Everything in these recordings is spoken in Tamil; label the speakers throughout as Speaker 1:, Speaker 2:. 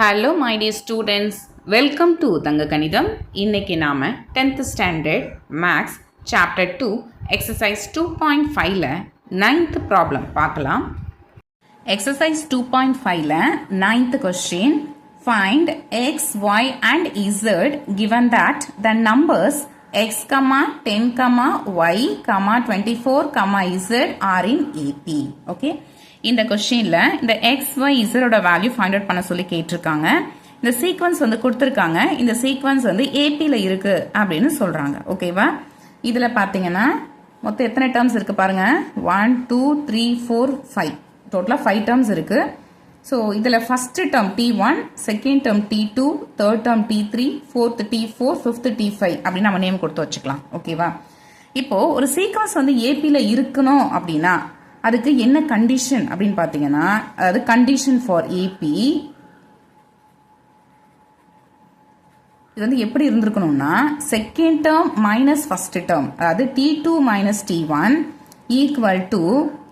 Speaker 1: Hello my dear students, welcome to தங்க கணிதம். இன்னைக்கு நாம 10th standard maths chapter 2 exercise 2.5ல 9th problem பார்க்கலாம். Exercise 2.5ல 9th question, find x, y and z given that the numbers x, 10, y, 24, z are in AP. Okay. இந்த கொஸ்டின்ல இந்த எக்ஸ் ஒய் இசரோட வேல்யூ ஃபைண்ட் அவுட் பண்ண சொல்லி கேட்டிருக்காங்க. இந்த சீக்வன்ஸ் வந்து கொடுத்துருக்காங்க. இந்த சீக்வன்ஸ் வந்து ஏபியில் இருக்கு அப்படின்னு சொல்றாங்க. ஓகேவா? இதுல பாத்தீங்கன்னா மொத்தம் எத்தனை டேர்ம்ஸ் இருக்கு பாருங்க. 1 2 3 4 5 டோட்டலா 5 டேர்ம்ஸ் இருக்கு. ஸோ இதுல first term T1, second term T2, third term T3, fourth T4, fifth T5 அப்படின்னு நம்ம நேம் கொடுத்து வச்சுக்கலாம். ஓகேவா? இப்போ ஒரு சீக்வன்ஸ் வந்து ஏபியில் இருக்கணும் அப்படின்னா அதுக்கு என்ன கண்டிஷன் அப்படின்னு பாத்தீங்கன்னா, அதாவது கண்டிஷன் ஃபார் ஏபி இது வந்து எப்படி இருந்திருக்கணும்னா, second term minus first term, அதாவது T2 minus T1 equal to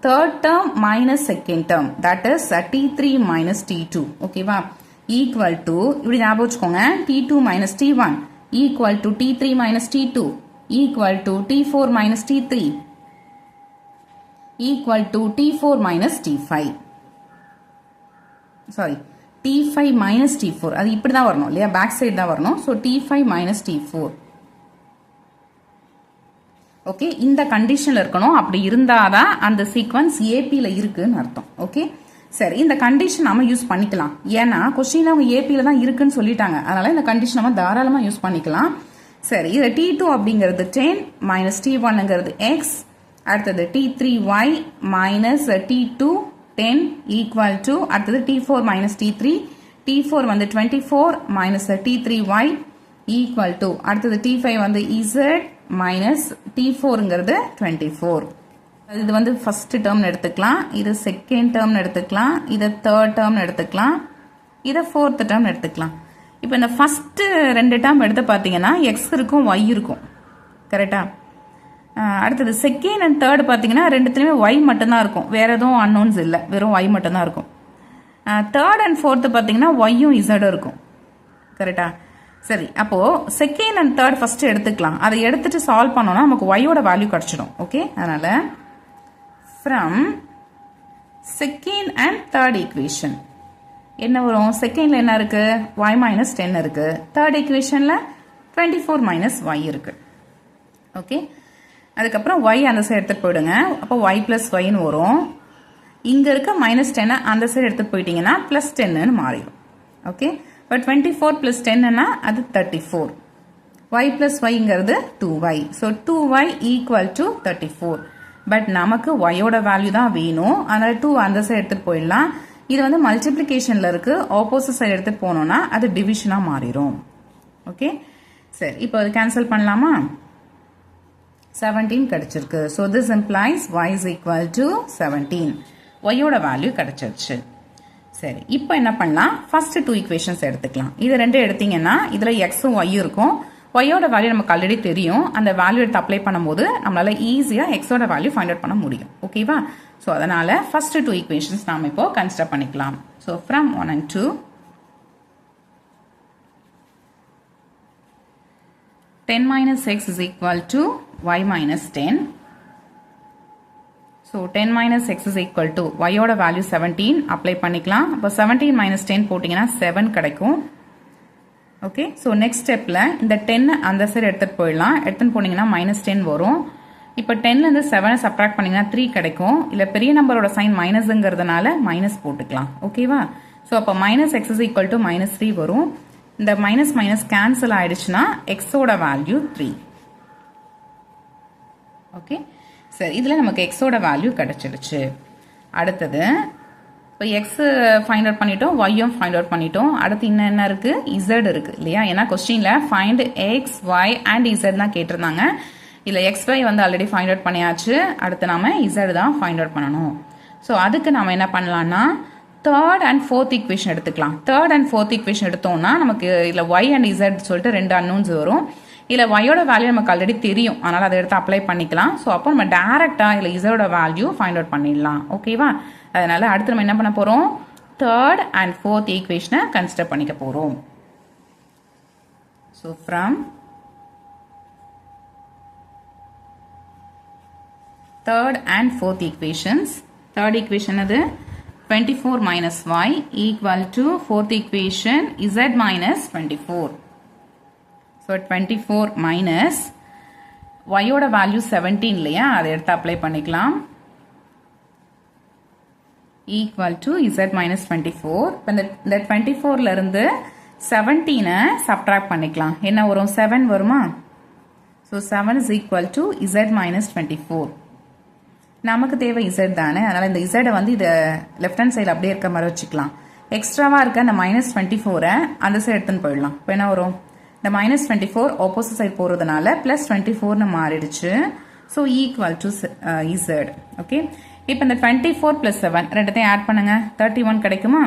Speaker 1: third term minus second term, that is T3 minus T2. ஓகேவா? ஈக்குவல் டு இப்படி ஞாபகம் வச்சுக்கோங்க, T2 minus T1 equal to T3 minus T2 equal to T4 minus T3 equal to T4 minus T5. Sorry, T5 minus T4. அது இப்படி தான் வரணும் இல்லையா? பேக் சைடு தான் வரணும். So T5 minus T4. Okay, இந்த கண்டிஷன்ல இருக்கணும். அப்படி இருந்தாதான் அந்த சீக்வன்ஸ் ஏபியில் இருக்குன்னு அர்த்தம். ஓகே, சரி, இந்த கண்டிஷன் நம்ம யூஸ் பண்ணிக்கலாம். ஏன்னா கொஸ்டின் அவங்க ஏபியில் தான் இருக்குன்னு சொல்லிட்டாங்க. அதனால இந்த கண்டிஷன் நம்ம தாராளமாக யூஸ் பண்ணிக்கலாம். சரி, இது T2 அப்படிங்கிறது 10 மைனஸ் T1ங்கிறது X, அடுத்தது T3y minus T2 10 equal to அடுத்தது T4 minus T3, T4 வந்து 24 minus T3y equal to அடுத்தது T5 வந்து Z minus T4ங்கிறது 24. இது வந்து ஃபர்ஸ்ட் டேர்ம் எடுத்துக்கலாம், இது செகண்ட் டேர்ம் எடுத்துக்கலாம், இது தேர்ட் டேர்ம் எடுத்துக்கலாம், இதை ஃபோர்த் டேர்ம் எடுத்துக்கலாம். இப்போ இந்த ஃபர்ஸ்ட் ரெண்டு டேர்ம் எடுத்து பார்த்தீங்கன்னா எக்ஸ் இருக்கும், ஒய் இருக்கும். கரெக்டா? அடுத்தது செகண்ட் அண்ட் தேர்ட் பார்த்தீங்கன்னா ரெண்டுத்துலையுமே ஒய் மட்டும்தான் இருக்கும், வேற எதுவும் அன்னோன்ஸ் இல்லை, வெறும் ஒய் மட்டும்தான் இருக்கும். தேர்ட் அண்ட் ஃபோர்த்து பார்த்தீங்கன்னா ஒய்யும் இசடும் இருக்கும். கரெக்டா? சரி, அப்போ செகண்ட் அண்ட் தேர்ட் ஃபர்ஸ்ட் எடுத்துக்கலாம். அதை எடுத்துட்டு சால்வ் பண்ணோம்னா நமக்கு ஒய்யோட வேல்யூ கிடைச்சிடும். ஓகே, அதனால from second and third equation என்ன வரும்? செகண்ட்ல என்ன இருக்கு? ஒய் மைனஸ் 10 இருக்கு. தேர்ட் ஈக்குவேஷன்ல 24 மைனஸ் ஒய் இருக்கு. ஓகே, அதுக்கப்புறம் y அந்த சைடு எடுத்துட்டு போயிடுங்க. அப்போ y பிளஸ் ஒய்னு வரும். இங்க இருக்க மைனஸ் 10 அந்த சைடு எடுத்துட்டு போயிட்டீங்கன்னா பிளஸ் 10ன்னு மாறிடும். ஓகே, இப்போ 24 பிளஸ் 10ன்னா அது 34. y பிளஸ் ஒய்ங்கிறது 2y. So 2y equal to 34. But நமக்கு ஒய்யோட வேல்யூ தான் வேணும். அதனால 2 அந்த சைடு எடுத்துட்டு போயிடலாம். இது வந்து மல்டிப்ளிகேஷன்ல இருக்கு, ஆப்போசிட் சைடு எடுத்துட்டு போனோம்னா அது டிவிஷனா மாறிடும். ஓகே, சரி, இப்போ அது கேன்சல் பண்ணலாமா? 17 கிடைச்சிருக்கு. So this implies y is equal to 17. y-ஓட value கிடைச்சிருச்சு. சரி, இப்போ என்ன பண்ணலாம்? ஃபர்ஸ்ட் 2 ஈக்குவேஷன்ஸ் எடுத்துக்கலாம். இது ரெண்டு எடுத்தீங்கன்னா இதுல எக்ஸும் ஒய்யும் இருக்கும். ஒய்யோட வேல்யூ நமக்கு ஆல்ரெடி தெரியும். அந்த வேல்யூ எடுத்து அப்ளை பண்ணும்போது நம்மளால ஈஸியா எக்ஸோட வேல்யூ ஃபைண்ட் அவுட் பண்ண முடியும். ஓகேவா? ஸோ அதனால ஃபர்ஸ்ட் 2 ஈக்குவேஷன்ஸ் நாம இப்போ கன்சிடர் பண்ணிக்கலாம். So from 1 and 2, 10 minus x is equal to y minus 10. So 10 minus x is equal to y ஓட value 17 apply பண்ணிக்கலாம். அப்போ 17 minus 10 போட்டிங்கன்னா 7 கிடைக்கும். ஓகே, ஸோ நெக்ஸ்ட் ஸ்டெப்பில் இந்த 10 அந்த சைடு எடுத்துகிட்டு போயிடலாம். எடுத்துன்னு போனீங்கன்னா மைனஸ் 10 வரும். இப்போ 10லேருந்து 7 சப்ராக்ட் பண்ணிங்கன்னா 3 கிடைக்கும். இல்லை பெரிய நம்பரோட சைன் மைனஸுங்கிறதுனால மைனஸ் போட்டுக்கலாம். ஓகேவா? ஸோ அப்போ minus X is equal to minus 3 வரும். இந்த மைனஸ் மைனஸ் கேன்சல் ஆயிடுச்சுன்னா எக்ஸோட வேல்யூ 3. ஓகே, சரி, இதில் நமக்கு எக்ஸோட வேல்யூ கிடைச்சிடுச்சு. அடுத்தது இப்போ எக்ஸ் ஃபைண்ட் அவுட் பண்ணிட்டோம், ஒய்யும் ஃபைண்ட் அவுட் பண்ணிட்டோம். அடுத்து இன்னும் என்ன இருக்கு? இசட் இருக்கு இல்லையா? ஏன்னா கொஸ்டின்ல find x, y and z தான் கேட்டிருந்தாங்க. இதில் எக்ஸ் ஒய் வந்து ஆல்ரெடி ஃபைண்ட் அவுட் பண்ணியாச்சு. அடுத்து நாம இசட் தான் ஃபைண்ட் அவுட் பண்ணணும். ஸோ அதுக்கு நம்ம என்ன பண்ணலாம்னா தேர்ட் அண்ட் ஃபோர்த் ஈக்குவேஷன் எடுத்துக்கலாம். தேர்ட் அண்ட் ஃபோர்த் ஈக்குவேஷன் எடுத்தோம்னா நமக்கு இதில் ஒய் அண்ட் இசட் சொல்லிட்டு ரெண்டு அன்னோன்ஸ் வரும். இதில் ஒய்யோட வேல்யூ நமக்கு ஆல்ரெடி தெரியும், அதனால் அதை எடுத்து அப்ளை பண்ணிக்கலாம். ஸோ அப்போ நம்ம டேரெக்டாக இதில் இசோட வேல்யூ ஃபைண்ட் அவுட் பண்ணிடலாம். ஓகேவா? அதனால அடுத்து நம்ம என்ன பண்ண போகிறோம்? தேர்ட் அண்ட் ஃபோர்த் ஈக்குவேஷனை கன்சிடர் பண்ணிக்க போகிறோம். So from third and fourth equations. Third equation is 24 minus y equal to fourth equation z minus 24. So 24 minus y oda value 17 இல்லையா, அதை எடுத்து அப்ளை பண்ணிக்கலாம். Equal to z minus 24. இப்போ இந்த 24ல இருந்து 17 சப்ட்ராக்ட் பண்ணிக்கலாம். என்ன வரும்? 7 வருமா? So 7 is equal to z minus 24. நமக்கு தேவை z தானே, அதனால் இந்த z வந்து இதை லெஃப்ட் ஹேண்ட் சைடில் அப்படியே இருக்க மாதிரி வச்சுக்கலாம். எக்ஸ்ட்ராவாக இருக்க அந்த -24 அந்த சைடு எடுத்துன்னு போயிடலாம். இப்போ என்ன வரும்? இந்த -24 ஆப்போசிட் சைடு போகிறதுனால +24 மாறிடுச்சு. So equal to z. Okay, இப்போ இந்த 24 + 7 ரெண்டுத்தையும் ஆட் பண்ணுங்க, 31 கிடைக்குமா?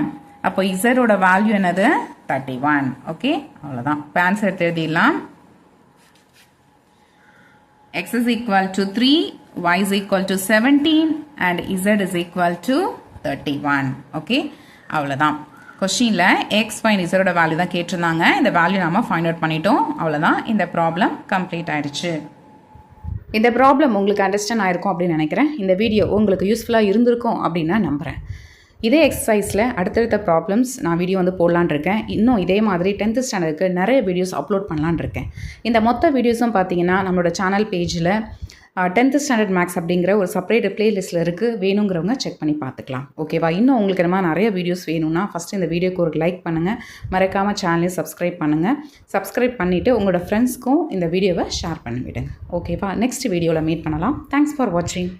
Speaker 1: அப்போ z-ஓட வேல்யூ என்னது? 31. ஓகே, அவ்வளோதான். இப்போ ஆன்சர் எடுத்து எழுதிடலாம். x is equal to 3, y is equal to 17 and z is equal to 31. Okay, அவ்வளோதான். கொஸ்டினில் x, y, z ஓட வேல்யூ தான் கேட்டிருந்தாங்க. இந்த வேல்யூ நாம ஃபைண்ட் அவுட் பண்ணிட்டோம். அவ்வளோதான், இந்த ப்ராப்ளம் கம்ப்ளீட் ஆயிடுச்சு. இந்த ப்ராப்ளம் உங்களுக்கு அண்டர்ஸ்டாண்ட் ஆயிருக்கும் அப்படின்னு நினைக்கிறேன். இந்த வீடியோ உங்களுக்கு யூஸ்ஃபுல்லாக இருந்திருக்கும் அப்படின்னு நான் நம்புகிறேன். இதே எக்ஸசைஸில் அடுத்தடுத்த ப்ராப்ளம்ஸ் நான் வீடியோ வந்து போடலான் இருக்கேன். இன்னும் இதே மாதிரி 10th ஸ்டாண்டர்டுக்கு நிறைய வீடியோஸ் அப்லோட் பண்ணலான் இருக்கேன். இந்த மொத்த வீடியோஸும் பார்த்தீங்கன்னா நம்மளோட சேனல் பேஜில் 10th ஸ்டாண்டர்ட் மேக்ஸ் அப்படிங்கிற ஒரு செப்பரேட் பிளேலிஸ்ட்டில் இருக்குது. வேணுங்கிறவங்க செக் பண்ணி பார்த்துக்கலாம். ஓகேவா? இன்னும் உங்களுக்கு என்னமா நிறைய வீடியோஸ் வேணும்னா ஃபஸ்ட்டு இந்த வீடியோக்கு ஒரு லைக் பண்ணுங்கள். மறக்காமல் சேனலையும் சப்ஸ்கிரைப் பண்ணுங்கள். சப்ஸ்கிரைப் பண்ணிவிட்டு உங்களோட ஃப்ரெண்ட்ஸ்க்கும் இந்த வீடியோவை ஷேர் பண்ணி விடுங்க. ஓகேவா? நெக்ஸ்ட் வீடியோவில் மீட் பண்ணலாம். தேங்க்ஸ் ஃபார் வாட்சிங்.